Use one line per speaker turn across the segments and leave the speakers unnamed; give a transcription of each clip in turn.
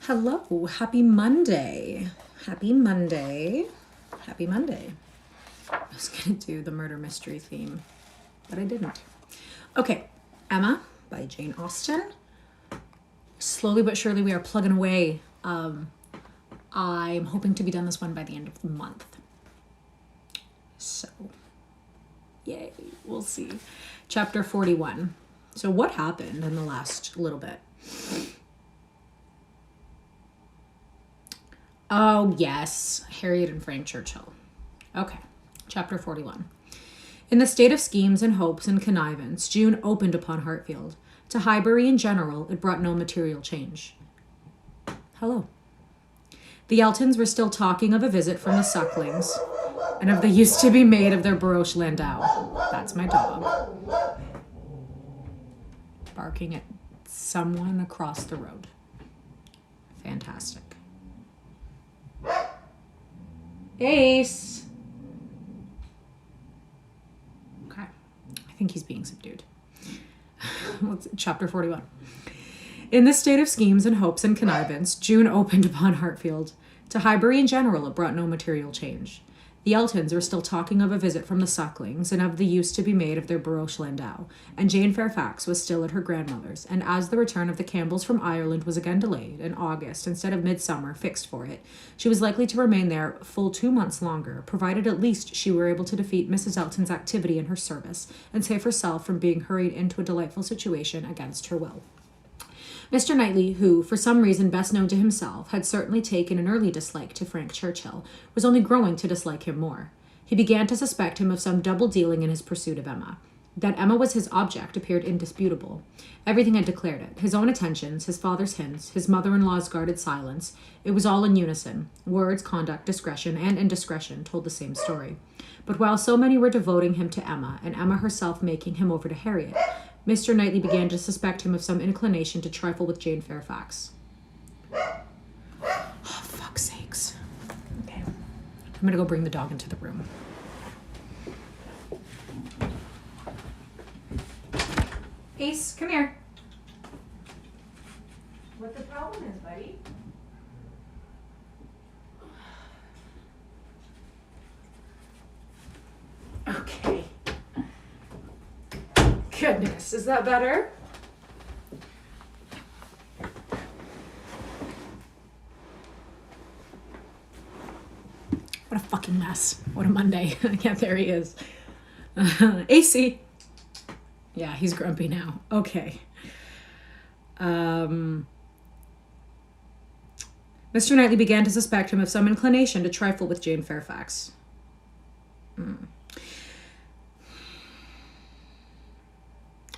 Hello, happy Monday. Happy Monday. Happy Monday. I was going to do the murder mystery theme, but I didn't. Okay, Emma by Jane Austen. Slowly but surely we are plugging away. I'm hoping to be done this one by the end of the month. So, yay, we'll see. Chapter 41. So what happened in the last little bit? Oh, yes, Harriet and Frank Churchill. Okay, chapter 41. In the state of schemes and hopes and connivance, June opened upon Hartfield. To Highbury in general, it brought no material change. Hello. The Eltons were still talking of a visit from the Sucklings and of the use to be made of their barouche landau. That's my dog. Barking at someone across the road. Fantastic. Ace. Okay. I think he's being subdued. Chapter 41. In this state of schemes and hopes and connivance, June opened upon Hartfield. To Highbury in general, it brought no material change. The Eltons were still talking of a visit from the Sucklings and of the use to be made of their barouche landau, and Jane Fairfax was still at her grandmother's, and as the return of the Campbells from Ireland was again delayed, and August, instead of midsummer, fixed for it, she was likely to remain there full 2 months longer, provided at least she were able to defeat Mrs. Elton's activity in her service, and save herself from being hurried into a delightful situation against her will. Mr. Knightley, who, for some reason best known to himself, had certainly taken an early dislike to Frank Churchill, was only growing to dislike him more. He began to suspect him of some double-dealing in his pursuit of Emma. That Emma was his object appeared indisputable. Everything had declared it. His own attentions, his father's hints, his mother-in-law's guarded silence. It was all in unison. Words, conduct, discretion, and indiscretion told the same story. But while so many were devoting him to Emma, and Emma herself making him over to Harriet, Mr. Knightley began to suspect him of some inclination to trifle with Jane Fairfax. Oh, fuck's sakes. Okay. I'm going to go bring the dog into the room. Ace, come here. What the problem is, buddy? Okay. Goodness, is that better? What a fucking mess. What a Monday. Yeah, there he is. AC. Yeah, he's grumpy now. Okay. Mr. Knightley began to suspect him of some inclination to trifle with Jane Fairfax.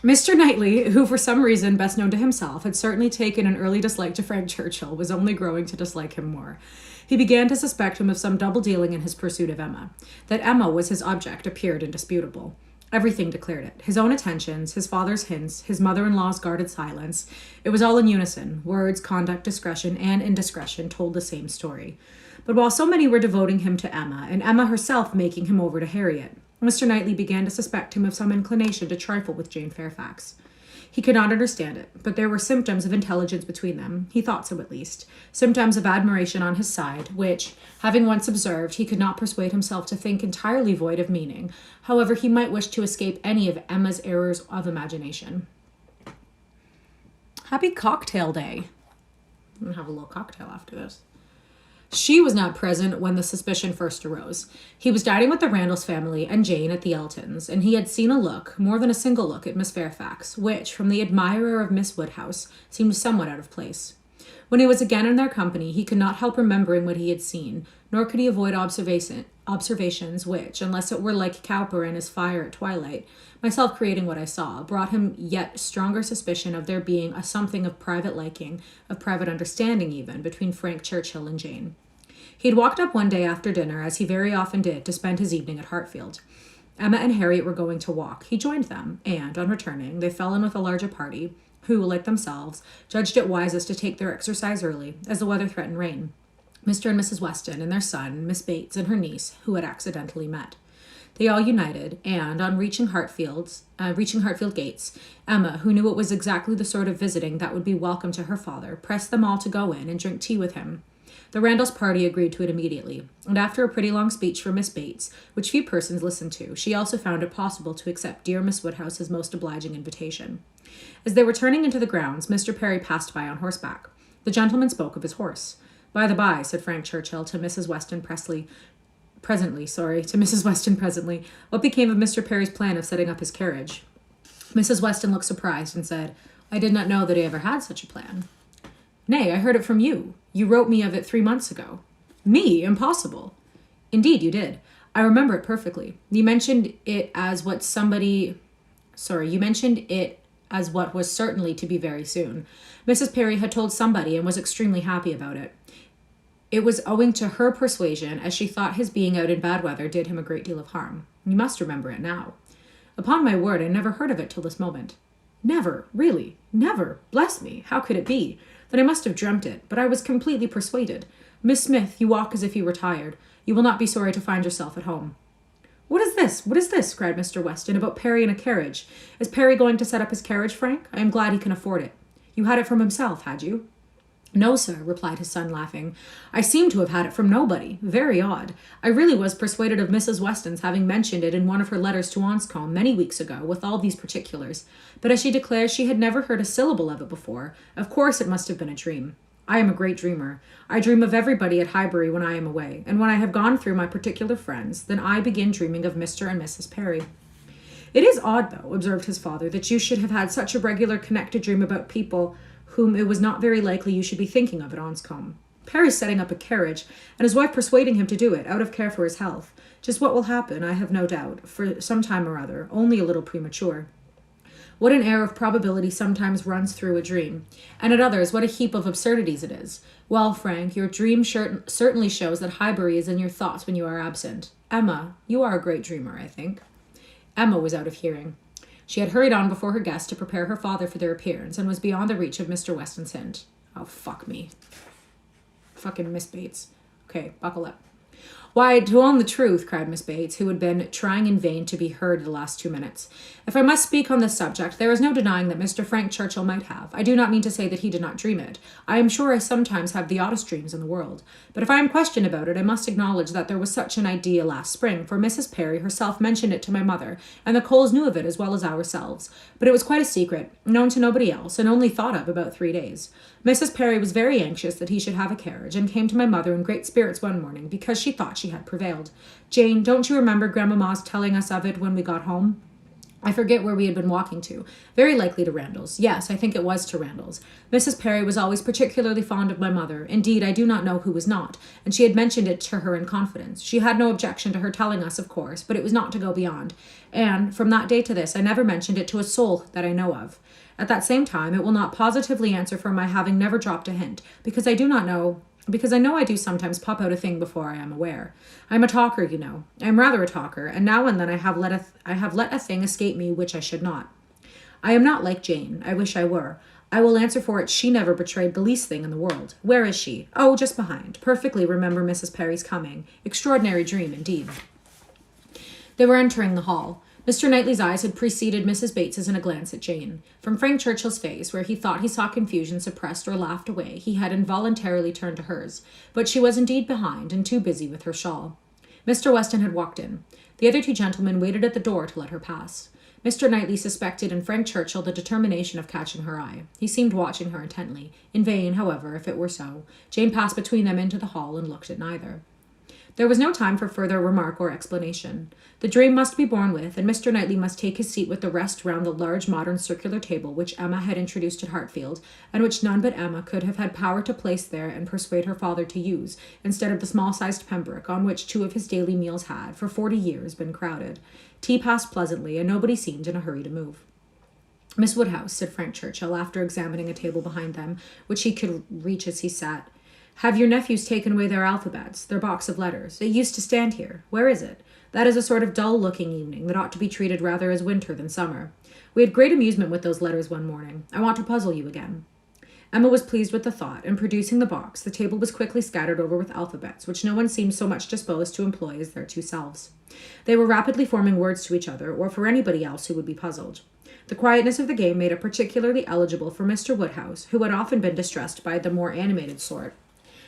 Mr. Knightley, who for some reason best known to himself, had certainly taken an early dislike to Frank Churchill, was only growing to dislike him more. He began to suspect him of some double-dealing in his pursuit of Emma. That Emma was his object appeared indisputable. Everything declared it. His own attentions, his father's hints, his mother-in-law's guarded silence. It was all in unison. Words, conduct, discretion, and indiscretion told the same story. But while so many were devoting him to Emma, and Emma herself making him over to Harriet, Mr. Knightley began to suspect him of some inclination to trifle with Jane Fairfax. He could not understand it, but there were symptoms of intelligence between them, he thought so at least, symptoms of admiration on his side, which, having once observed, he could not persuade himself to think entirely void of meaning, however he might wish to escape any of Emma's errors of imagination. Happy cocktail day. I'm going to have a little cocktail after this. She was not present when the suspicion first arose. He was dining with the Randalls family and Jane at the Eltons, and he had seen a look, more than a single look, at Miss Fairfax, which, from the admirer of Miss Woodhouse, seemed somewhat out of place. When he was again in their company, he could not help remembering what he had seen, nor could he avoid observations which, unless it were like Cowper and his fire at twilight, myself creating what I saw, brought him yet stronger suspicion of there being a something of private liking, of private understanding even, between Frank Churchill and Jane. He had walked up one day after dinner, as he very often did, to spend his evening at Hartfield. Emma and Harriet were going to walk. He joined them, and, on returning, they fell in with a larger party, who, like themselves, judged it wisest to take their exercise early, as the weather threatened rain. Mr. and Mrs. Weston and their son, Miss Bates and her niece, who had accidentally met. They all united, and on reaching Hartfield gates, Emma, who knew it was exactly the sort of visiting that would be welcome to her father, pressed them all to go in and drink tea with him. The Randalls party agreed to it immediately, and after a pretty long speech from Miss Bates, which few persons listened to, she also found it possible to accept dear Miss Woodhouse's most obliging invitation. As they were turning into the grounds, Mr. Perry passed by on horseback. The gentleman spoke of his horse. "By the by," said Frank Churchill to Mrs. Weston presently, "what became of Mr. Perry's plan of setting up his carriage?" Mrs. Weston looked surprised and said, "I did not know that he ever had such a plan." "Nay, I heard it from you. You wrote me of it 3 months ago." "Me? Impossible." "Indeed you did. I remember it perfectly. You mentioned it as what was certainly to be very soon. Mrs. Perry had told somebody and was extremely happy about it. It was owing to her persuasion, as she thought his being out in bad weather did him a great deal of harm. You must remember it now." "Upon my word, I never heard of it till this moment." "Never? Really? Never? Bless me! How could it be? Then I must have dreamt it, but I was completely persuaded. Miss Smith, you walk as if you were tired. You will not be sorry to find yourself at home." What is this? What is this?" cried Mr. Weston, "about Perry in a carriage? Is Perry going to set up his carriage, Frank? I am glad he can afford it. You had it from himself, had you?" "No, sir," replied his son, laughing. "I seem to have had it from nobody. Very odd. I really was persuaded of Mrs. Weston's having mentioned it in one of her letters to Anscombe many weeks ago, with all these particulars. But as she declares she had never heard a syllable of it before, of course it must have been a dream. I am a great dreamer. I dream of everybody at Highbury when I am away, and when I have gone through my particular friends, then I begin dreaming of Mr. and Mrs. Perry." "It is odd, though," observed his father, "that you should have had such a regular connected dream about people whom it was not very likely you should be thinking of at Anscombe. Perry's setting up a carriage, and his wife persuading him to do it, out of care for his health. Just what will happen, I have no doubt, for some time or other, only a little premature. What an air of probability sometimes runs through a dream, and at others what a heap of absurdities it is. Well, Frank, your dream certainly shows that Highbury is in your thoughts when you are absent. Emma, you are a great dreamer, I think." Emma was out of hearing. She had hurried on before her guests to prepare her father for their appearance, and was beyond the reach of Mr. Weston's hint. "Oh, fuck me. Fucking Miss Bates. Okay, buckle up." "Why, to own the truth," cried Miss Bates, who had been trying in vain to be heard the last 2 minutes, "if I must speak on this subject, there is no denying that Mr. Frank Churchill might have. I do not mean to say that he did not dream it. I am sure I sometimes have the oddest dreams in the world. But if I am questioned about it, I must acknowledge that there was such an idea last spring, for Mrs. Perry herself mentioned it to my mother, and the Coles knew of it as well as ourselves. But it was quite a secret, known to nobody else, and only thought of about 3 days. Mrs. Perry was very anxious that he should have a carriage, and came to my mother in great spirits one morning, because she thought she had prevailed. Jane, don't you remember Grandmamma's telling us of it when we got home? I forget where we had been walking to. Very likely to Randalls. Yes, I think it was to Randalls. Mrs. Perry was always particularly fond of my mother. Indeed, I do not know who was not, and she had mentioned it to her in confidence. She had no objection to her telling us, of course, but it was not to go beyond. And, from that day to this, I never mentioned it to a soul that I know of. At that same time, it will not positively answer for my having never dropped a hint, because I know I do sometimes pop out a thing before I am aware. I am a talker, you know. I am rather a talker, and now and then I have let a thing escape me which I should not. I am not like Jane. I wish I were. I will answer for it she never betrayed the least thing in the world. Where is she? Oh, just behind. Perfectly remember Mrs. Perry's coming. Extraordinary dream, indeed." They were entering the hall. Mr. Knightley's eyes had preceded Mrs. Bates's in a glance at Jane. From Frank Churchill's face, where he thought he saw confusion suppressed or laughed away, he had involuntarily turned to hers, but she was indeed behind, and too busy with her shawl. Mr. Weston had walked in. The other 2 gentlemen waited at the door to let her pass. Mr. Knightley suspected in Frank Churchill the determination of catching her eye. He seemed watching her intently. In vain, however, if it were so. Jane passed between them into the hall and looked at neither. There was no time for further remark or explanation. The dream must be borne with, and Mr. Knightley must take his seat with the rest round the large modern circular table which Emma had introduced at Hartfield, and which none but Emma could have had power to place there and persuade her father to use, instead of the small-sized Pembroke on which 2 of his daily meals had, for 40 years, been crowded. Tea passed pleasantly, and nobody seemed in a hurry to move. "Miss Woodhouse," said Frank Churchill, after examining a table behind them, which he could reach as he sat, "have your nephews taken away their alphabets, their box of letters? It used to stand here. Where is it? That is a sort of dull-looking evening that ought to be treated rather as winter than summer. We had great amusement with those letters one morning. I want to puzzle you again." Emma was pleased with the thought, and producing the box, the table was quickly scattered over with alphabets, which no one seemed so much disposed to employ as their two selves. They were rapidly forming words to each other, or for anybody else who would be puzzled. The quietness of the game made it particularly eligible for Mr. Woodhouse, who had often been distressed by the more animated sort,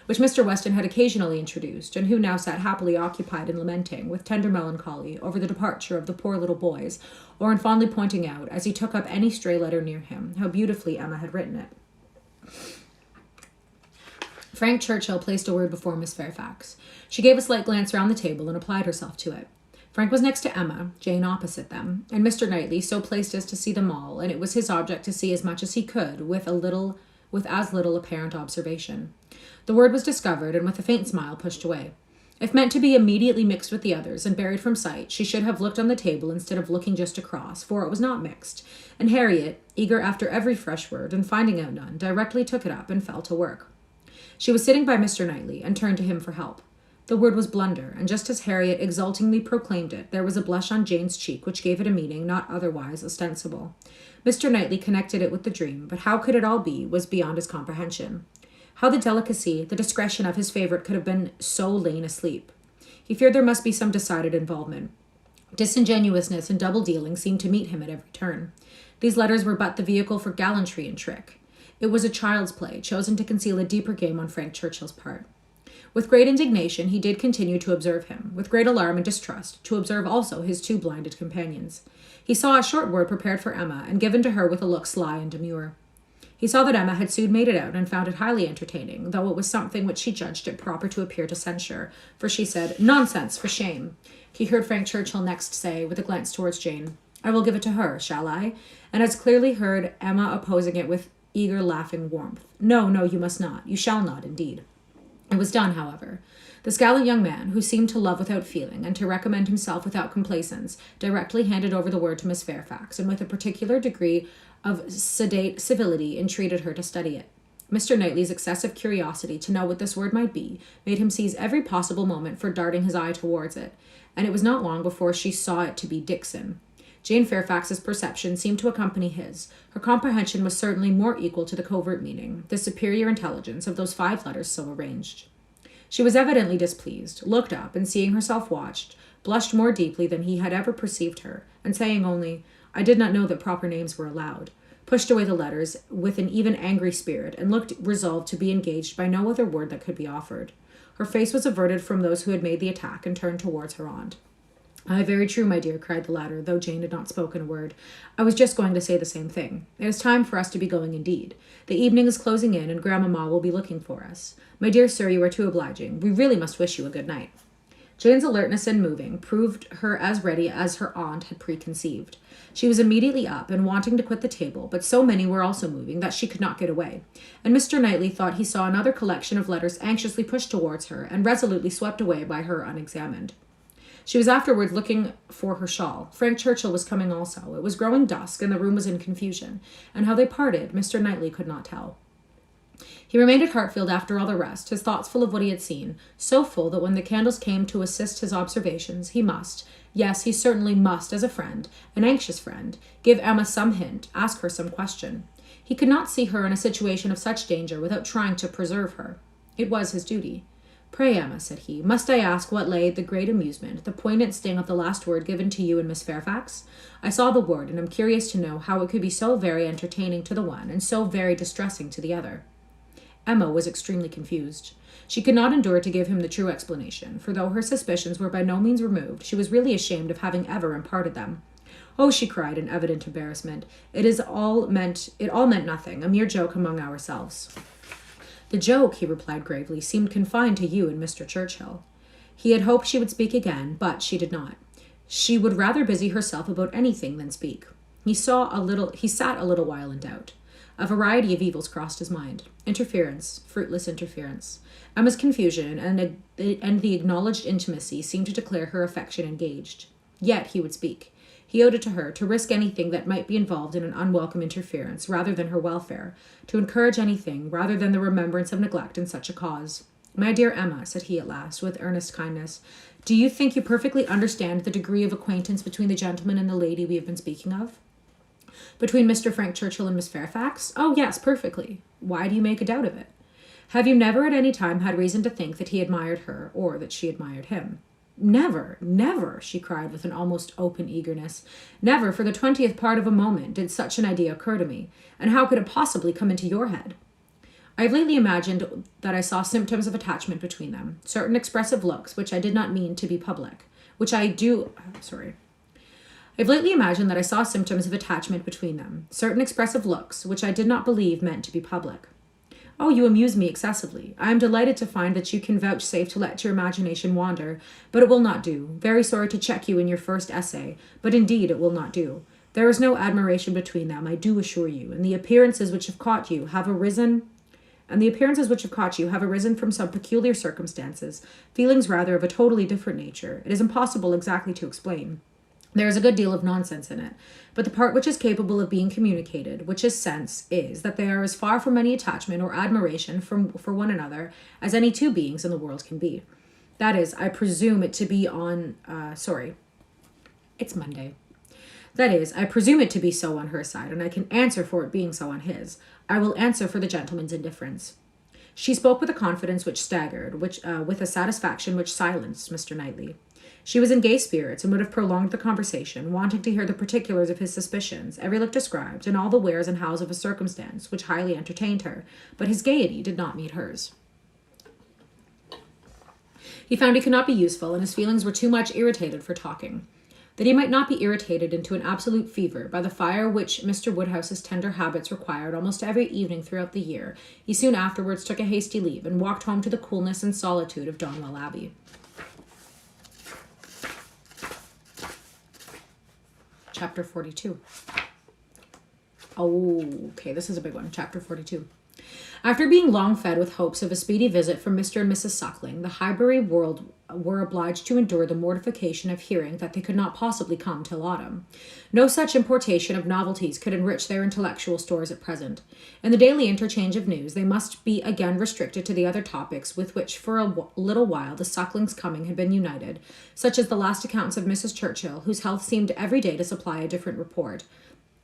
which Mr. Weston had occasionally introduced, and who now sat happily occupied in lamenting, with tender melancholy, over the departure of the poor little boys, or in fondly pointing out, as he took up any stray letter near him, how beautifully Emma had written it. Frank Churchill placed a word before Miss Fairfax. She gave a slight glance round the table and applied herself to it. Frank was next to Emma, Jane opposite them, and Mr. Knightley so placed as to see them all, and it was his object to see as much as he could with as little apparent observation. The word was discovered, and with a faint smile pushed away. If meant to be immediately mixed with the others and buried from sight, she should have looked on the table instead of looking just across, for it was not mixed, and Harriet, eager after every fresh word, and finding out none, directly took it up and fell to work. She was sitting by Mr. Knightley, and turned to him for help. The word was blunder, and just as Harriet exultingly proclaimed it, there was a blush on Jane's cheek which gave it a meaning not otherwise ostensible. Mr. Knightley connected it with the dream, but how could it all be was beyond his comprehension. How the delicacy, the discretion of his favourite could have been so lain asleep. He feared there must be some decided involvement. Disingenuousness and double-dealing seemed to meet him at every turn. These letters were but the vehicle for gallantry and trick. It was a child's play, chosen to conceal a deeper game on Frank Churchill's part. With great indignation, he did continue to observe him, with great alarm and distrust, to observe also his two blinded companions. He saw a short word prepared for Emma, and given to her with a look sly and demure. He saw that Emma had soon made it out, and found it highly entertaining, though it was something which she judged it proper to appear to censure, for she said, "Nonsense, for shame." He heard Frank Churchill next say, with a glance towards Jane, "I will give it to her, shall I?" and as clearly heard Emma opposing it with eager laughing warmth. "No, no, you must not. You shall not, indeed." It was done, however. This gallant young man, who seemed to love without feeling, and to recommend himself without complaisance, directly handed over the word to Miss Fairfax, and with a particular degree of sedate civility entreated her to study it. Mr. Knightley's excessive curiosity to know what this word might be made him seize every possible moment for darting his eye towards it, and it was not long before she saw it to be Dixon. Jane Fairfax's perception seemed to accompany his. Her comprehension was certainly more equal to the covert meaning, the superior intelligence of those 5 letters so arranged. She was evidently displeased, looked up, and seeing herself watched, blushed more deeply than he had ever perceived her, and saying only, "I did not know that proper names were allowed," pushed away the letters with an even angry spirit, and looked resolved to be engaged by no other word that could be offered. Her face was averted from those who had made the attack, and turned towards her aunt. "Aye, very true, my dear," cried the latter, though Jane had not spoken a word. "I was just going to say the same thing. It is time for us to be going indeed. The evening is closing in, and grandmamma will be looking for us. My dear sir, you are too obliging. We really must wish you a good night." Jane's alertness and moving proved her as ready as her aunt had preconceived. She was immediately up and wanting to quit the table, but so many were also moving that she could not get away, and Mr. Knightley thought he saw another collection of letters anxiously pushed towards her and resolutely swept away by her unexamined. She was afterwards looking for her shawl. Frank Churchill was coming also. It was growing dusk, and the room was in confusion, and how they parted, Mr. Knightley could not tell. He remained at Hartfield after all the rest, his thoughts full of what he had seen, so full that when the candles came to assist his observations, he must, yes, he certainly must, as a friend, an anxious friend, give Emma some hint, ask her some question. He could not see her in a situation of such danger without trying to preserve her. It was his duty. "Pray, Emma," said he, "must I ask what lay the great amusement, the poignant sting of the last word given to you and Miss Fairfax? I saw the word, and am curious to know how it could be so very entertaining to the one, and so very distressing to the other." Emma was extremely confused. She could not endure to give him the true explanation, for though her suspicions were by no means removed, she was really ashamed of having ever imparted them. "Oh," she cried in evident embarrassment, it all meant nothing, a mere joke among ourselves." "The joke," he replied gravely, "seemed confined to you and Mr. Churchill." He had hoped she would speak again, but she did not. She would rather busy herself about anything than speak. He sat a little while in doubt. A variety of evils crossed his mind. Interference, fruitless interference. Emma's confusion and the acknowledged intimacy seemed to declare her affection engaged. Yet he would speak. He owed it to her to risk anything that might be involved in an unwelcome interference, rather than her welfare, to encourage anything, rather than the remembrance of neglect in such a cause. "My dear Emma," said he at last, with earnest kindness, "do you think you perfectly understand the degree of acquaintance between the gentleman and the lady we have been speaking of?" Between Mr. Frank Churchill and Miss Fairfax? Oh, yes, perfectly. Why do you make a doubt of it? Have you never at any time had reason to think that he admired her, or that she admired him? Never, never, she cried with an almost open eagerness. Never for the 20th part of a moment did such an idea occur to me. And how could it possibly come into your head? I have lately imagined that I saw symptoms of attachment between them, certain expressive looks which I did not mean to be public, I've lately imagined that I saw symptoms of attachment between them, certain expressive looks which I did not believe meant to be public. Oh, you amuse me excessively. I am delighted to find that you can vouchsafe to let your imagination wander, but it will not do. Very sorry to check you in your first essay, but indeed it will not do. There is no admiration between them, I do assure you, and the appearances which have caught you have arisen from some peculiar circumstances, feelings rather of a totally different nature. It is impossible exactly to explain. There is a good deal of nonsense in it, but the part which is capable of being communicated, which is sense, is that they are as far from any attachment or admiration for one another as any two beings in the world can be. That is, I presume it to be it's Monday. That is, I presume it to be so on her side, and I can answer for it being so on his. I will answer for the gentleman's indifference. She spoke with a confidence which staggered, with a satisfaction which silenced Mr. Knightley. She was in gay spirits and would have prolonged the conversation, wanting to hear the particulars of his suspicions, every look described, and all the wheres and hows of a circumstance which highly entertained her, but his gaiety did not meet hers. He found he could not be useful, and his feelings were too much irritated for talking. That he might not be irritated into an absolute fever by the fire which Mr. Woodhouse's tender habits required almost every evening throughout the year, he soon afterwards took a hasty leave and walked home to the coolness and solitude of Donwell Abbey. Chapter 42. Okay, this is a big one. Chapter 42. After being long fed with hopes of a speedy visit from Mr. and Mrs. Suckling, the Highbury world were obliged to endure the mortification of hearing that they could not possibly come till autumn. No such importation of novelties could enrich their intellectual stores at present. In the daily interchange of news, they must be again restricted to the other topics with which for a little while the Sucklings' coming had been united, such as the last accounts of Mrs. Churchill, whose health seemed every day to supply a different report,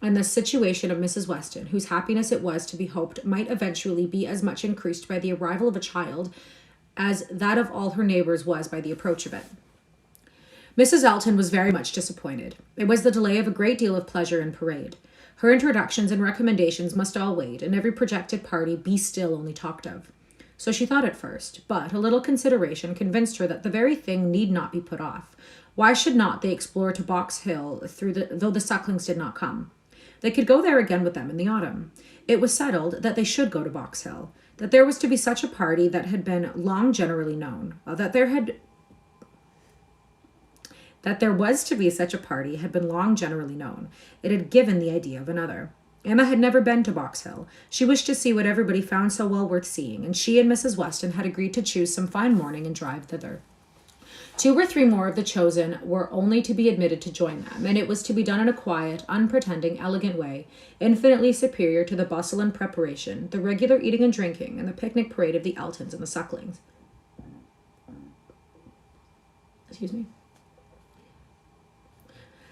and the situation of Mrs. Weston, whose happiness it was to be hoped might eventually be as much increased by the arrival of a child as that of all her neighbours was by the approach of it. Mrs. Elton was very much disappointed. It was the delay of a great deal of pleasure and parade. Her introductions and recommendations must all wait, and every projected party be still only talked of. So she thought at first, but a little consideration convinced her that the very thing need not be put off. Why should not they explore to Box Hill though the Sucklings did not come? They could go there again with them in the autumn. It was settled that they should go to Box Hill, that there was to be such a party that had been long generally known, that there was to be such a party had been long generally known. It had given the idea of another. Emma had never been to Box Hill. She wished to see what everybody found so well worth seeing, and she and Mrs. Weston had agreed to choose some fine morning and drive thither. 2 or 3 more of the chosen were only to be admitted to join them, and it was to be done in a quiet, unpretending, elegant way, infinitely superior to the bustle and preparation, the regular eating and drinking, and the picnic parade of the Eltons and the Sucklings. Excuse me.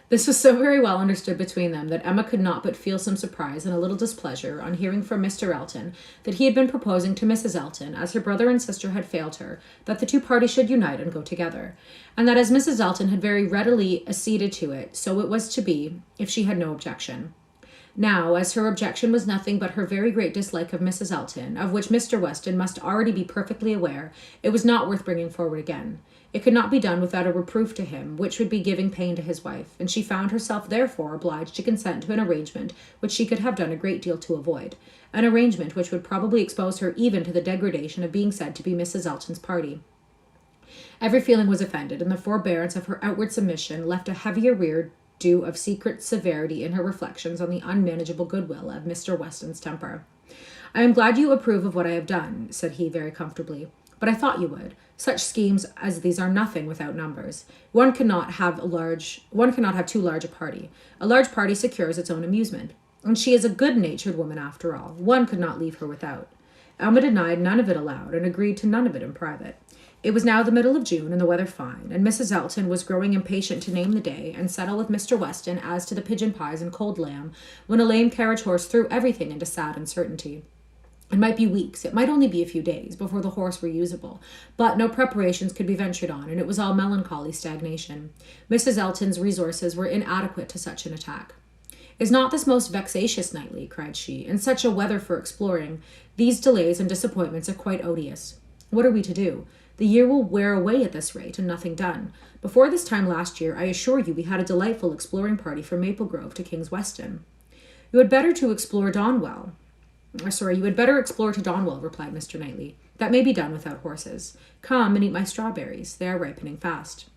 This was so very well understood between them that Emma could not but feel some surprise and a little displeasure on hearing from Mr. Elton that he had been proposing to Mrs. Elton, as her brother and sister had failed her, that the 2 parties should unite and go together, and that as Mrs. Elton had very readily acceded to it, so it was to be, if she had no objection. Now, as her objection was nothing but her very great dislike of Mrs. Elton, of which Mr. Weston must already be perfectly aware, it was not worth bringing forward again. It could not be done without a reproof to him, which would be giving pain to his wife, and she found herself therefore obliged to consent to an arrangement which she could have done a great deal to avoid, an arrangement which would probably expose her even to the degradation of being said to be Mrs. Elton's party. Every feeling was offended, and the forbearance of her outward submission left a heavy arrear due of secret severity in her reflections on the unmanageable goodwill of Mr. Weston's temper. "I am glad you approve of what I have done," said he very comfortably, "but I thought you would. Such schemes as these are nothing without numbers. One cannot have too large a party. A large party secures its own amusement. And she is a good-natured woman after all. One could not leave her without." Alma denied none of it aloud, and agreed to none of it in private. It was now the middle of June and the weather fine, and Mrs. Elton was growing impatient to name the day and settle with Mr. Weston as to the pigeon pies and cold lamb, when a lame carriage horse threw everything into sad uncertainty. It might be weeks, it might only be a few days, before the horse were usable, but no preparations could be ventured on, and it was all melancholy stagnation. Mrs. Elton's resources were inadequate to such an attack. "Is not this most vexatious, Knightley?" cried she. "In such a weather for exploring, these delays and disappointments are quite odious. What are we to do? The year will wear away at this rate, and nothing done. Before this time last year, I assure you, we had a delightful exploring party from Maple Grove to King's Weston." You had better explore to Donwell, replied Mr. Knightley. "That may be done without horses. Come and eat my strawberries. They are ripening fast."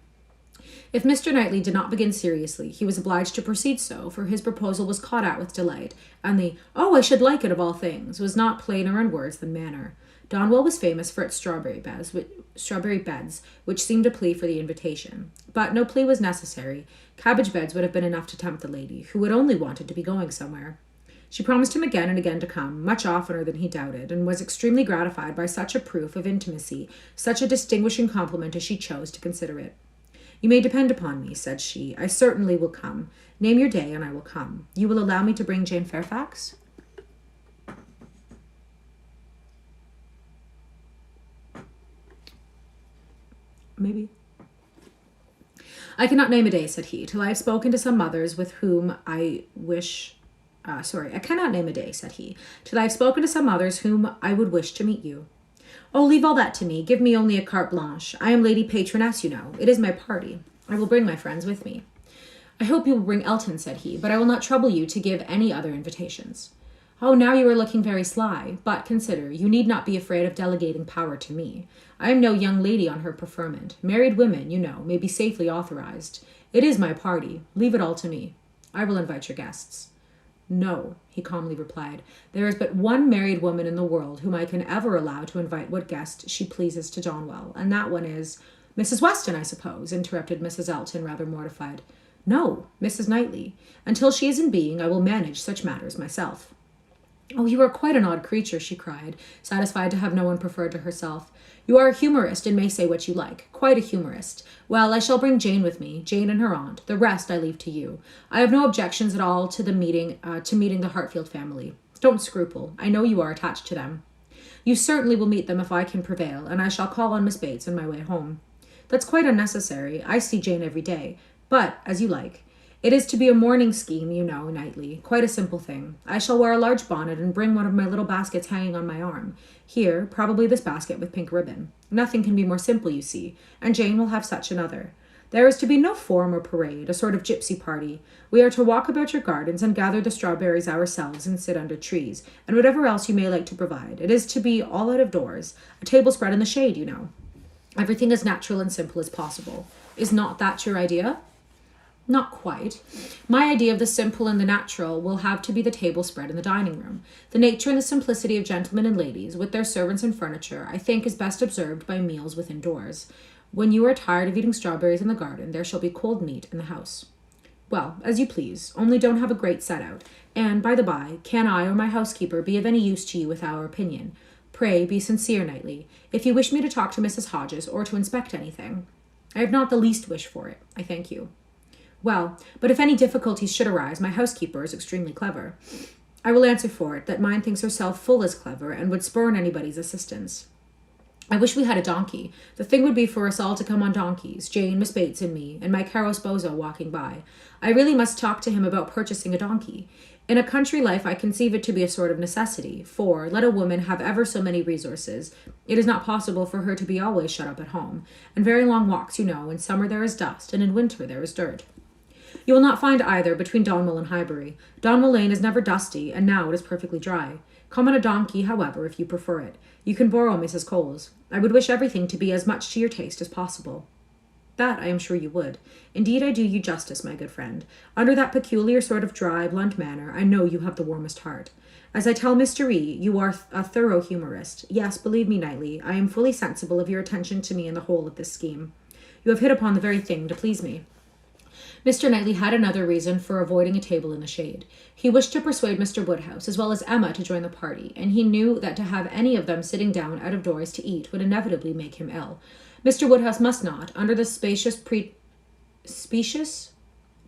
If Mr. Knightley did not begin seriously, he was obliged to proceed so, for his proposal was caught at with delight, and the "Oh, I should like it, of all things," was not plainer in words than manner. Donwell was famous for its strawberry beds, which seemed a plea for the invitation. But no plea was necessary. Cabbage beds would have been enough to tempt the lady, who had only wanted to be going somewhere. She promised him again and again to come, much oftener than he doubted, and was extremely gratified by such a proof of intimacy, such a distinguishing compliment as she chose to consider it. "You may depend upon me," said she. "I certainly will come. Name your day, and I will come. You will allow me to bring Jane Fairfax?" Maybe. "I cannot name a day," said he, "till I have spoken to some mothers with whom I wish... I cannot name a day," said he, "till I have spoken to some mothers whom I would wish to meet you." "Oh, leave all that to me. Give me only a carte blanche. I am Lady Patroness, you know. It is my party. I will bring my friends with me." "I hope you will bring Elton," said he, "but I will not trouble you to give any other invitations." "Oh, now you are looking very sly. But consider, you need not be afraid of delegating power to me. I am no young lady on her preferment. Married women, you know, may be safely authorized. It is my party. Leave it all to me. I will invite your guests." "No," he calmly replied. "There is but one married woman in the world whom I can ever allow to invite what guest she pleases to Donwell, and that one is—" "Mrs. Weston, I suppose," interrupted Mrs. Elton, rather mortified. "No, Mrs. Knightley. Until she is in being, I will manage such matters myself." "Oh, you are quite an odd creature," she cried, satisfied to have no one preferred to herself. "You are a humorist and may say what you like. Quite a humorist. Well, I shall bring Jane with me, Jane and her aunt. The rest I leave to you. I have no objections at all to meeting the Hartfield family. Don't scruple. I know you are attached to them. You certainly will meet them if I can prevail, and I shall call on Miss Bates on my way home." "That's quite unnecessary. I see Jane every day. But, as you like. It is to be a morning scheme, you know, Knightley. Quite a simple thing. I shall wear a large bonnet and bring one of my little baskets hanging on my arm. Here, probably this basket with pink ribbon. Nothing can be more simple, you see, and Jane will have such another. There is to be no form or parade, a sort of gypsy party. We are to walk about your gardens and gather the strawberries ourselves and sit under trees, and whatever else you may like to provide. It is to be all out of doors. A table spread in the shade, you know. Everything as natural and simple as possible. Is not that your idea?" "Not quite. My idea of the simple and the natural will have to be the table spread in the dining room. The nature and the simplicity of gentlemen and ladies, with their servants and furniture, I think is best observed by meals within doors. When you are tired of eating strawberries in the garden, there shall be cold meat in the house." "Well, as you please, only don't have a great set-out. And, by the by, can I or my housekeeper be of any use to you with our opinion? Pray be sincere, Knightley. If you wish me to talk to Mrs. Hodges or to inspect anything—" "I have not the least wish for it, I thank you." "Well, but if any difficulties should arise, my housekeeper is extremely clever. I will answer for it that mine thinks herself full as clever, and would spurn anybody's assistance. I wish we had a donkey. The thing would be for us all to come on donkeys, Jane, Miss Bates, and me, and my caro sposo walking by. I really must talk to him about purchasing a donkey. In a country life I conceive it to be a sort of necessity, for, let a woman have ever so many resources, it is not possible for her to be always shut up at home, and very long walks, you know, in summer there is dust, and in winter there is dirt. You will not find either between Donwell and Highbury. Donwell Lane is never dusty, and now it is perfectly dry. Come on a donkey, however, if you prefer it. You can borrow Mrs. Cole's. I would wish everything to be as much to your taste as possible." "That I am sure you would. Indeed, I do you justice, my good friend. Under that peculiar sort of dry, blunt manner, I know you have the warmest heart. As I tell Mr. E., you are a thorough humorist. Yes, believe me, Knightley, I am fully sensible of your attention to me in the whole of this scheme. You have hit upon the very thing to please me." Mr. Knightley had another reason for avoiding a table in the shade. He wished to persuade Mr. Woodhouse, as well as Emma, to join the party, and he knew that to have any of them sitting down out of doors to eat would inevitably make him ill. Mr. Woodhouse must not, under the specious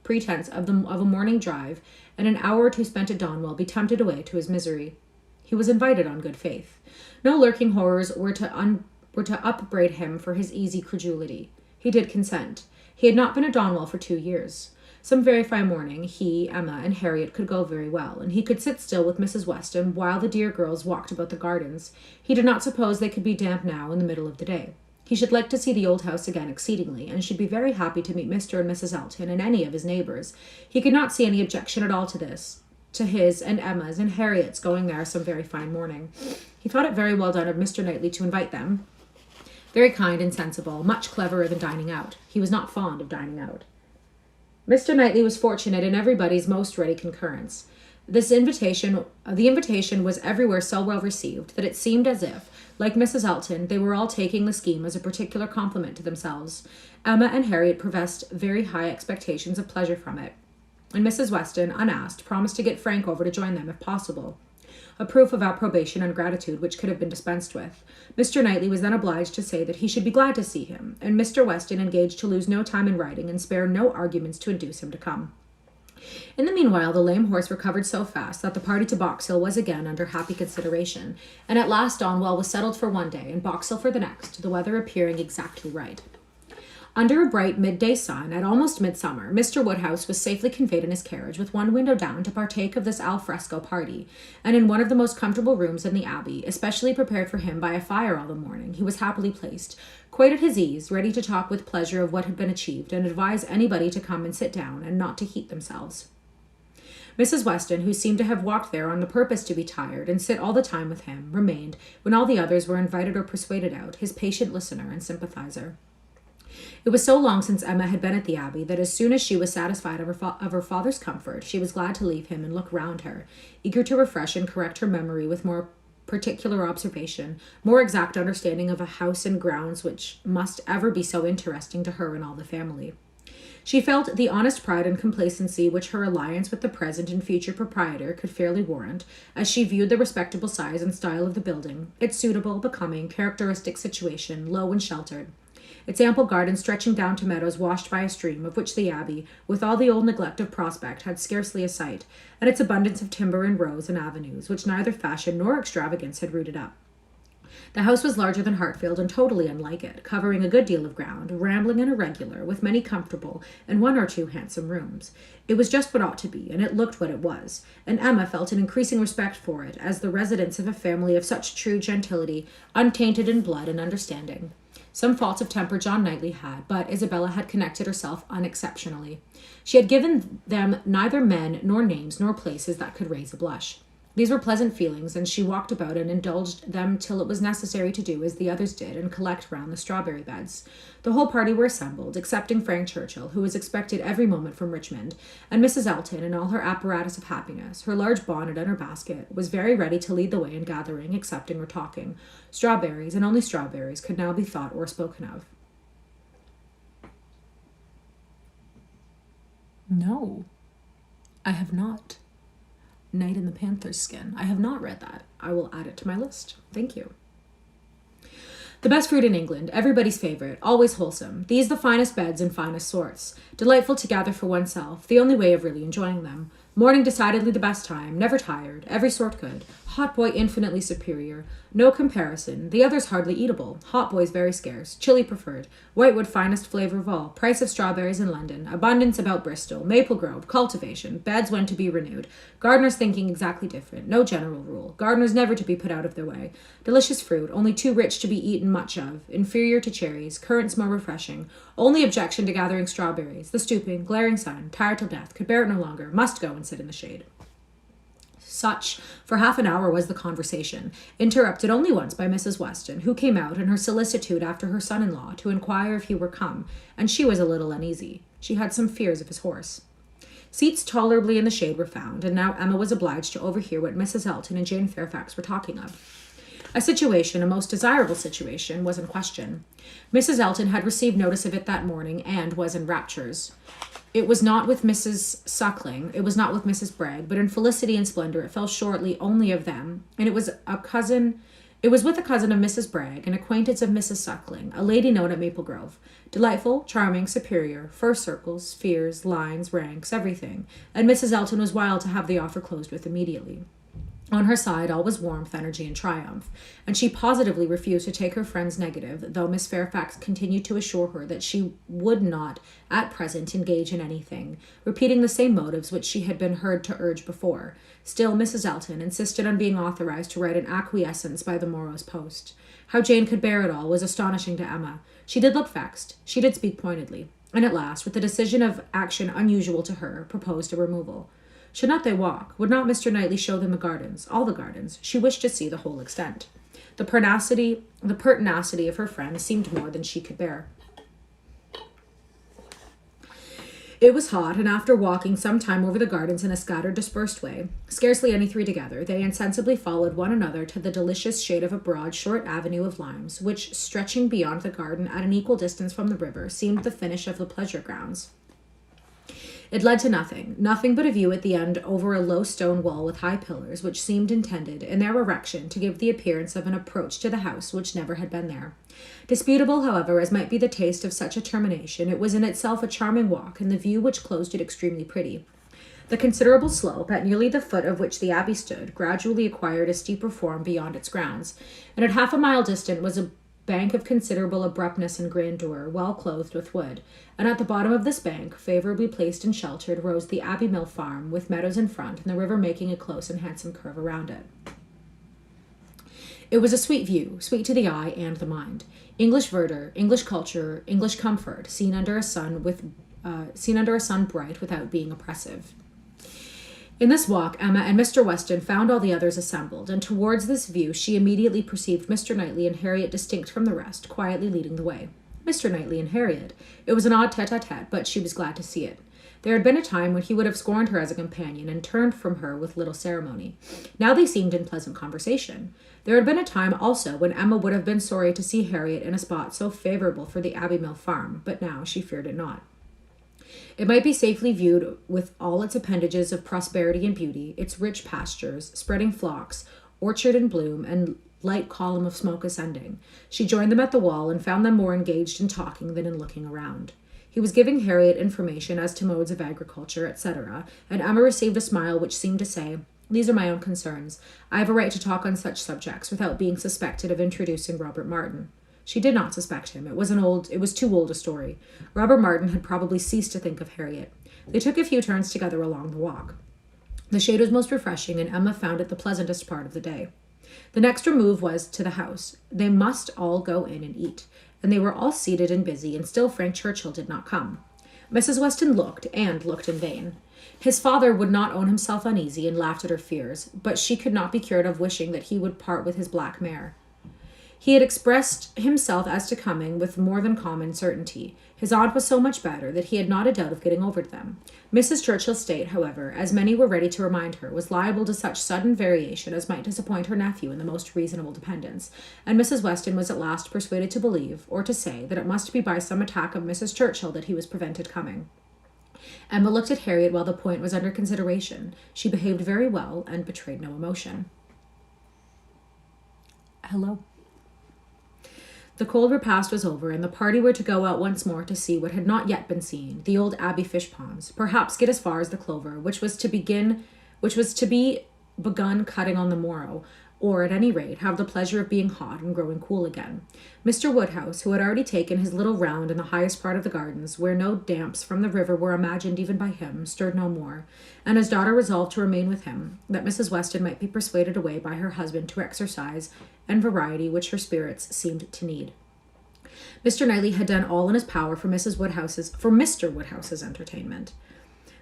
pretense of a morning drive and an hour or two spent at Donwell, be tempted away to his misery. He was invited on good faith. No lurking horrors were to upbraid him for his easy credulity. He did consent. He had not been at Donwell for 2 years. Some very fine morning, he, Emma, and Harriet could go very well, and he could sit still with Mrs. Weston while the dear girls walked about the gardens. He did not suppose they could be damp now in the middle of the day. He should like to see the old house again exceedingly, and should be very happy to meet Mr. and Mrs. Elton and any of his neighbours. He could not see any objection at all to this, to his and Emma's and Harriet's going there some very fine morning. He thought it very well done of Mr. Knightley to invite them. Very kind and sensible, much cleverer than dining out. He was not fond of dining out. Mr. Knightley was fortunate in everybody's most ready concurrence. The invitation was everywhere so well received that it seemed as if, like Mrs. Elton, they were all taking the scheme as a particular compliment to themselves. Emma and Harriet professed very high expectations of pleasure from it, and Mrs. Weston, unasked, promised to get Frank over to join them if possible, a proof of approbation and gratitude which could have been dispensed with. Mr. Knightley was then obliged to say that he should be glad to see him, and Mr. Weston engaged to lose no time in writing and spare no arguments to induce him to come. In the meanwhile, the lame horse recovered so fast that the party to Box Hill was again under happy consideration, and at last Donwell was settled for one day and Box Hill for the next, the weather appearing exactly right. Under a bright midday sun, at almost midsummer, Mr. Woodhouse was safely conveyed in his carriage with one window down to partake of this al fresco party, and in one of the most comfortable rooms in the Abbey, especially prepared for him by a fire all the morning, he was happily placed, quite at his ease, ready to talk with pleasure of what had been achieved, and advise anybody to come and sit down, and not to heat themselves. Mrs. Weston, who seemed to have walked there on the purpose to be tired and sit all the time with him, remained, when all the others were invited or persuaded out, his patient listener and sympathizer. It was so long since Emma had been at the Abbey that as soon as she was satisfied of her father's comfort, she was glad to leave him and look round her, eager to refresh and correct her memory with more particular observation, more exact understanding of a house and grounds which must ever be so interesting to her and all the family. She felt the honest pride and complacency which her alliance with the present and future proprietor could fairly warrant, as she viewed the respectable size and style of the building, its suitable, becoming, characteristic situation, low and sheltered, its ample garden stretching down to meadows washed by a stream, of which the Abbey, with all the old neglect of prospect, had scarcely a sight, and its abundance of timber and rows and avenues, which neither fashion nor extravagance had rooted up. The house was larger than Hartfield and totally unlike it, covering a good deal of ground, rambling and irregular, with many comfortable and one or two handsome rooms. It was just what ought to be, and it looked what it was, and Emma felt an increasing respect for it as the residence of a family of such true gentility, untainted in blood and understanding. Some faults of temper John Knightley had, but Isabella had connected herself unexceptionally. She had given them neither men nor names nor places that could raise a blush. These were pleasant feelings, and she walked about and indulged them till it was necessary to do as the others did and collect round the strawberry beds. The whole party were assembled, excepting Frank Churchill, who was expected every moment from Richmond, and Mrs. Elton, in all her apparatus of happiness, her large bonnet and her basket, was very ready to lead the way in gathering, accepting, or talking. Strawberries, and only strawberries, could now be thought or spoken of. No, I have not. Night in the Panther's Skin. I have not read that. I will add it to my list. Thank you. The best fruit in England, everybody's favorite, always wholesome. These the finest beds and finest sorts. Delightful to gather for oneself, the only way of really enjoying them. Morning decidedly the best time, never tired, every sort good. Hot boy infinitely superior. No comparison. The others hardly eatable. Hot boys very scarce. Chili preferred. Whitewood finest flavor of all. Price of strawberries in London. Abundance about Bristol. Maple Grove. Cultivation. Beds when to be renewed. Gardeners thinking exactly different. No general rule. Gardeners never to be put out of their way. Delicious fruit. Only too rich to be eaten much of. Inferior to cherries. Currants more refreshing. Only objection to gathering strawberries. The stooping. Glaring sun. Tired till death. Could bear it no longer. Must go and sit in the shade. Such, for half an hour, was the conversation, interrupted only once by Mrs. Weston, who came out in her solicitude after her son-in-law to inquire if he were come, and she was a little uneasy. She had some fears of his horse. Seats tolerably in the shade were found, and now Emma was obliged to overhear what Mrs. Elton and Jane Fairfax were talking of. A situation, a most desirable situation, was in question. Mrs. Elton had received notice of it that morning and was in raptures. It was not with Mrs. Suckling, it was not with Mrs. Bragg, but in felicity and splendor it fell shortly only of them, and it was with a cousin of Mrs. Bragg, an acquaintance of Mrs. Suckling, a lady known at Maple Grove. Delightful, charming, superior, first circles, spheres, lines, ranks, everything, and Mrs. Elton was wild to have the offer closed with immediately. On her side, all was warmth, energy, and triumph, and she positively refused to take her friend's negative, though Miss Fairfax continued to assure her that she would not, at present, engage in anything, repeating the same motives which she had been heard to urge before. Still, Mrs. Elton insisted on being authorized to write an acquiescence by the morrow's post. How Jane could bear it all was astonishing to Emma. She did look vexed. She did speak pointedly, and at last, with a decision of action unusual to her, proposed a removal. Should not they walk? Would not Mr. Knightley show them the gardens, all the gardens? She wished to see the whole extent. The pertinacity of her friend seemed more than she could bear. It was hot, and after walking some time over the gardens in a scattered, dispersed way, scarcely any three together, they insensibly followed one another to the delicious shade of a broad, short avenue of limes, which, stretching beyond the garden at an equal distance from the river, seemed the finish of the pleasure grounds. It led to nothing but a view at the end over a low stone wall with high pillars, which seemed intended, in their erection, to give the appearance of an approach to the house which never had been there. Disputable, however, as might be the taste of such a termination, it was in itself a charming walk, and the view which closed it extremely pretty. The considerable slope, at nearly the foot of which the abbey stood, gradually acquired a steeper form beyond its grounds, and at half a mile distant was a bank of considerable abruptness and grandeur, well clothed with wood, and at the bottom of this bank, favorably placed and sheltered, rose the Abbey Mill farm, with meadows in front, and the river making a close and handsome curve around it. It was a sweet view, sweet to the eye and the mind. English verdure, English culture, English comfort, seen under a sun bright without being oppressive. In this walk, Emma and Mr. Weston found all the others assembled, and towards this view she immediately perceived Mr. Knightley and Harriet distinct from the rest, quietly leading the way. Mr. Knightley and Harriet. It was an odd tete-a-tete, but she was glad to see it. There had been a time when he would have scorned her as a companion and turned from her with little ceremony. Now they seemed in pleasant conversation. There had been a time also when Emma would have been sorry to see Harriet in a spot so favorable for the Abbey Mill farm, but now she feared it not. It might be safely viewed with all its appendages of prosperity and beauty, its rich pastures, spreading flocks, orchard in bloom, and light column of smoke ascending. She joined them at the wall and found them more engaged in talking than in looking around. He was giving Harriet information as to modes of agriculture, etc., and Emma received a smile which seemed to say, "These are my own concerns. I have a right to talk on such subjects without being suspected of introducing Robert Martin." She did not suspect him. It was too old a story. Robert Martin had probably ceased to think of Harriet. They took a few turns together along the walk. The shade was most refreshing, and Emma found it the pleasantest part of the day. The next remove was to the house. They must all go in and eat, and they were all seated and busy, and still Frank Churchill did not come. Mrs. Weston looked in vain. His father would not own himself uneasy, and laughed at her fears, but she could not be cured of wishing that he would part with his black mare. He had expressed himself as to coming with more than common certainty. His aunt was so much better that he had not a doubt of getting over to them. Mrs. Churchill's state, however, as many were ready to remind her, was liable to such sudden variation as might disappoint her nephew in the most reasonable dependence, and Mrs. Weston was at last persuaded to believe, or to say, that it must be by some attack of Mrs. Churchill that he was prevented coming. Emma looked at Harriet while the point was under consideration. She behaved very well and betrayed no emotion. Hello. The cold repast was over, and the party were to go out once more to see what had not yet been seen, the old Abbey fish ponds, perhaps get as far as the clover, which was to be begun cutting on the morrow, or, at any rate, have the pleasure of being hot and growing cool again. Mr. Woodhouse, who had already taken his little round in the highest part of the gardens, where no damps from the river were imagined even by him, stirred no more, and his daughter resolved to remain with him, that Mrs. Weston might be persuaded away by her husband to exercise and variety which her spirits seemed to need. Mr. Knightley had done all in his power for Mr. Woodhouse's entertainment.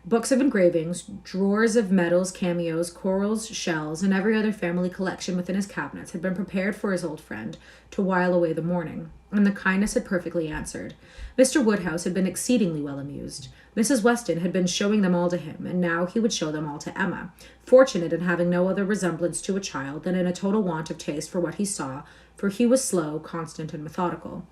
Books of engravings, drawers of medals, cameos, corals, shells, and every other family collection within his cabinets had been prepared for his old friend to while away the morning, and the kindness had perfectly answered. Mr. Woodhouse had been exceedingly well amused. Mrs. Weston had been showing them all to him, and now he would show them all to Emma, fortunate in having no other resemblance to a child than in a total want of taste for what he saw, for he was slow, constant, and methodical.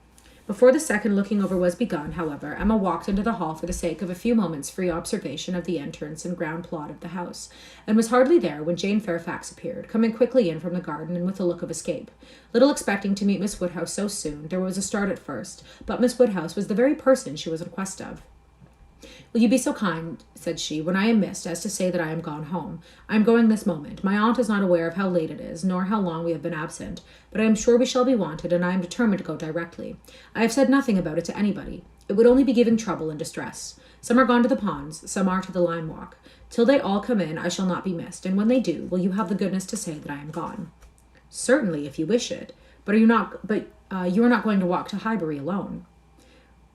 Before the second looking over was begun, however, Emma walked into the hall for the sake of a few moments' free observation of the entrance and ground plot of the house, and was hardly there when Jane Fairfax appeared, coming quickly in from the garden and with a look of escape. Little expecting to meet Miss Woodhouse so soon, there was a start at first, but Miss Woodhouse was the very person she was in quest of. "Will you be so kind," said she, "when I am missed, as to say that I am gone home? I am going this moment. My aunt is not aware of how late it is, nor how long we have been absent, but I am sure we shall be wanted, and I am determined to go directly. I have said nothing about it to anybody. It would only be giving trouble and distress. Some are gone to the ponds, some are to the lime walk. Till they all come in, I shall not be missed, and when they do, will you have the goodness to say that I am gone?" "Certainly, if you wish it. But you are not going to walk to Highbury alone?"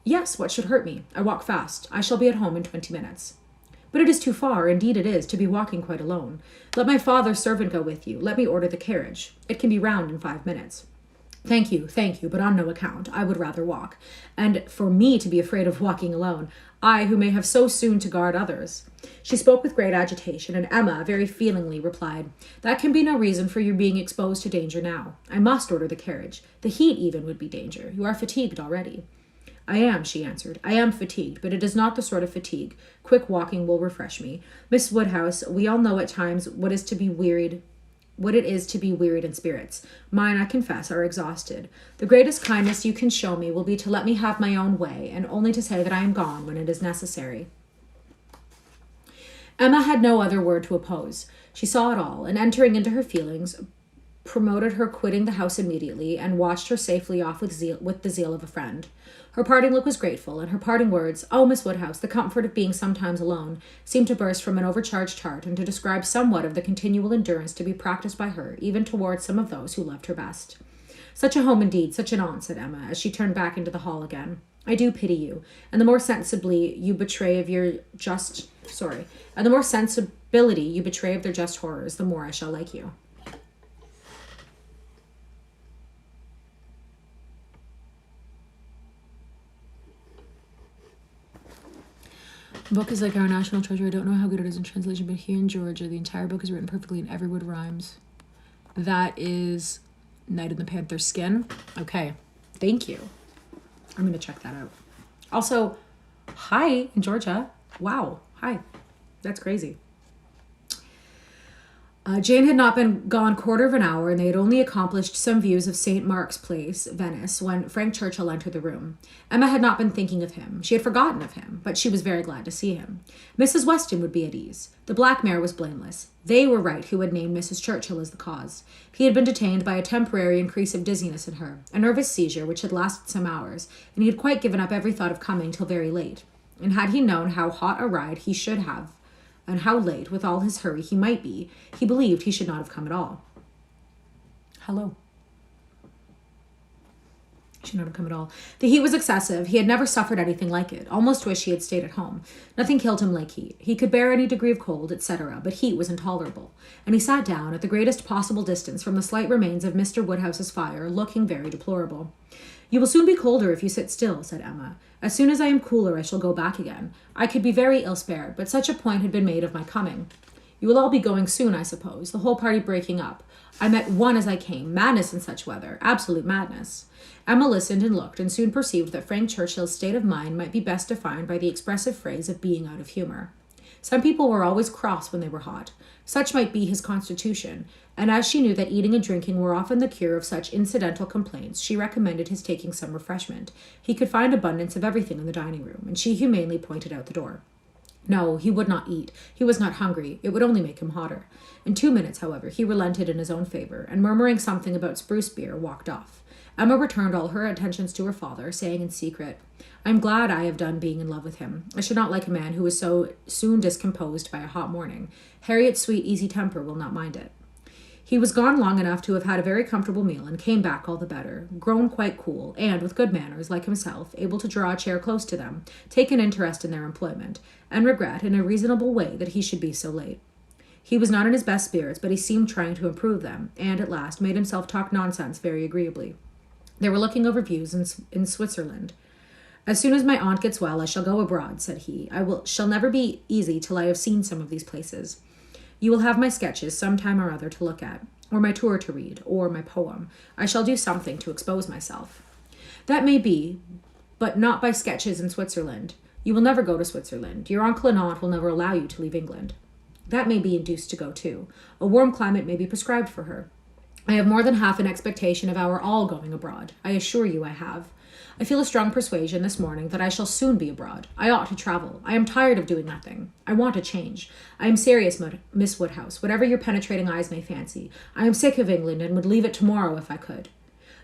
"Yes, what should hurt me? I walk fast. I shall be at home in 20 minutes. "But it is too far, indeed it is, to be walking quite alone. Let my father's servant go with you. Let me order the carriage. It can be round in 5 minutes." Thank you, but on no account. I would rather walk. And for me to be afraid of walking alone, I who may have so soon to guard others." She spoke with great agitation, and Emma, very feelingly, replied, "That can be no reason for your being exposed to danger now. I must order the carriage. The heat even would be danger. You are fatigued already." "I am," she answered. "I am fatigued, but it is not the sort of fatigue. Quick walking will refresh me. Miss Woodhouse, we all know at times what it is to be wearied in spirits. Mine, I confess, are exhausted. The greatest kindness you can show me will be to let me have my own way, and only to say that I am gone when it is necessary." Emma had no other word to oppose. She saw it all, and entering into her feelings, promoted her quitting the house immediately, and watched her safely off with the zeal of a friend. Her parting look was grateful, and her parting words, "Oh, Miss Woodhouse, the comfort of being sometimes alone," seemed to burst from an overcharged heart, and to describe somewhat of the continual endurance to be practiced by her, even towards some of those who loved her best. "Such a home indeed, such an aunt," said Emma, as she turned back into the hall again. "I do pity you, and the more sensibility you betray of their just horrors, the more I shall like you." The book is like our national treasure. I don't know how good it is in translation, but here in Georgia, the entire book is written perfectly and every word rhymes. That is Night in the Panther's Skin. Okay, thank you. I'm going to check that out. Also, hi in Georgia. Wow, hi. That's crazy. Jane had not been gone quarter of an hour, and they had only accomplished some views of St. Mark's Place, Venice, when Frank Churchill entered the room. Emma had not been thinking of him. She had forgotten of him, but she was very glad to see him. Mrs. Weston would be at ease. The black mare was blameless. They were right who had named Mrs. Churchill as the cause. He had been detained by a temporary increase of dizziness in her, a nervous seizure which had lasted some hours, and he had quite given up every thought of coming till very late. And had he known how hot a ride he should have, and how late, with all his hurry, he might be, he believed he should not have come at all. Hello. He should not have come at all. The heat was excessive. He had never suffered anything like it. Almost wished he had stayed at home. Nothing killed him like heat. He could bear any degree of cold, etc., but heat was intolerable. And he sat down at the greatest possible distance from the slight remains of Mr. Woodhouse's fire, looking very deplorable. "You will soon be colder if you sit still," said Emma. "As soon as I am cooler, I shall go back again. I could be very ill-spared, but such a point had been made of my coming. You will all be going soon, I suppose, the whole party breaking up. I met one as I came. Madness in such weather. Absolute madness." Emma listened and looked, and soon perceived that Frank Churchill's state of mind might be best defined by the expressive phrase of being out of humour. Some people were always cross when they were hot. Such might be his constitution, and as she knew that eating and drinking were often the cure of such incidental complaints, she recommended his taking some refreshment. He could find abundance of everything in the dining room, and she humanely pointed out the door. No, he would not eat. He was not hungry. It would only make him hotter. In 2 minutes, however, he relented in his own favor, and murmuring something about spruce beer, walked off. Emma returned all her attentions to her father, saying in secret, "I am glad I have done being in love with him. I should not like a man who is so soon discomposed by a hot morning. Harriet's sweet, easy temper will not mind it." He was gone long enough to have had a very comfortable meal and came back all the better, grown quite cool, and with good manners, like himself, able to draw a chair close to them, take an interest in their employment, and regret in a reasonable way that he should be so late. He was not in his best spirits, but he seemed trying to improve them, and at last made himself talk nonsense very agreeably. They were looking over views in Switzerland. As soon as my aunt gets well, I shall go abroad, said he. Shall never be easy till I have seen some of these places. You will have my sketches some time or other to look at, or my tour to read, or my poem. I shall do something to expose myself. That may be, but not by sketches in Switzerland. You will never go to Switzerland. Your uncle and aunt will never allow you to leave England. That may be induced to go too. A warm climate may be prescribed for her. I have more than half an expectation of our all going abroad. I assure you I have. I feel a strong persuasion this morning that I shall soon be abroad. I ought to travel. I am tired of doing nothing. I want a change. I am serious, Miss Woodhouse, whatever your penetrating eyes may fancy. I am sick of England and would leave it tomorrow if I could.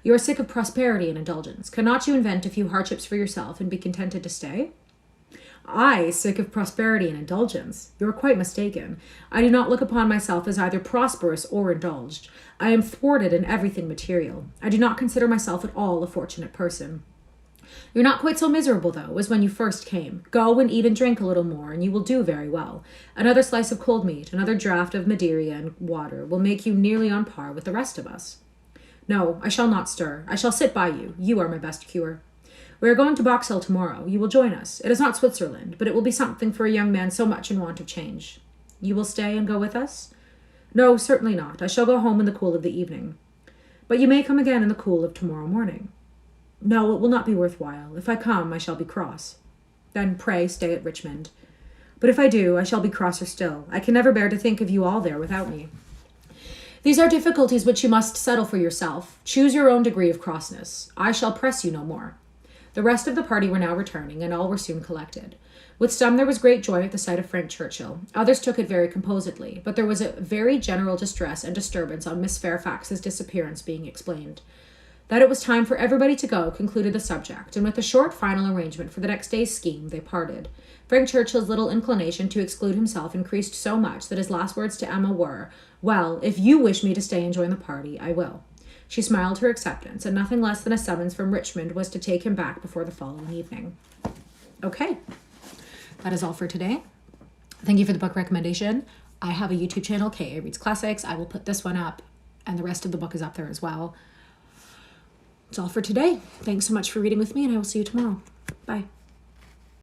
You are sick of prosperity and indulgence. Cannot you invent a few hardships for yourself and be contented to stay? I, sick of prosperity and indulgence. You are quite mistaken. I do not look upon myself as either prosperous or indulged. I am thwarted in everything material. I do not consider myself at all a fortunate person. You're not quite so miserable, though, as when you first came. Go and eat and drink a little more, and you will do very well. Another slice of cold meat, another draught of Madeira and water will make you nearly on par with the rest of us. No, I shall not stir. I shall sit by you. You are my best cure. We are going to Box Hill tomorrow. You will join us. It is not Switzerland, but it will be something for a young man so much in want of change. You will stay and go with us? No, certainly not. I shall go home in the cool of the evening. But you may come again in the cool of tomorrow morning. No, it will not be worthwhile. If I come, I shall be cross. Then pray stay at Richmond. But if I do, I shall be crosser still. I can never bear to think of you all there without me. These are difficulties which you must settle for yourself. Choose your own degree of crossness. I shall press you no more. The rest of the party were now returning, and all were soon collected. With some there was great joy at the sight of Frank Churchill. Others took it very composedly, but there was a very general distress and disturbance on Miss Fairfax's disappearance being explained. That it was time for everybody to go concluded the subject, and with a short final arrangement for the next day's scheme, they parted. Frank Churchill's little inclination to exclude himself increased so much that his last words to Emma were, "Well, if you wish me to stay and join the party, I will." She smiled her acceptance, and nothing less than a summons from Richmond was to take him back before the following evening. Okay, that is all for today. Thank you for the book recommendation. I have a YouTube channel, K.A. Reads Classics. I will put this one up, and the rest of the book is up there as well. That's all for today. Thanks so much for reading with me, and I will see you tomorrow. Bye.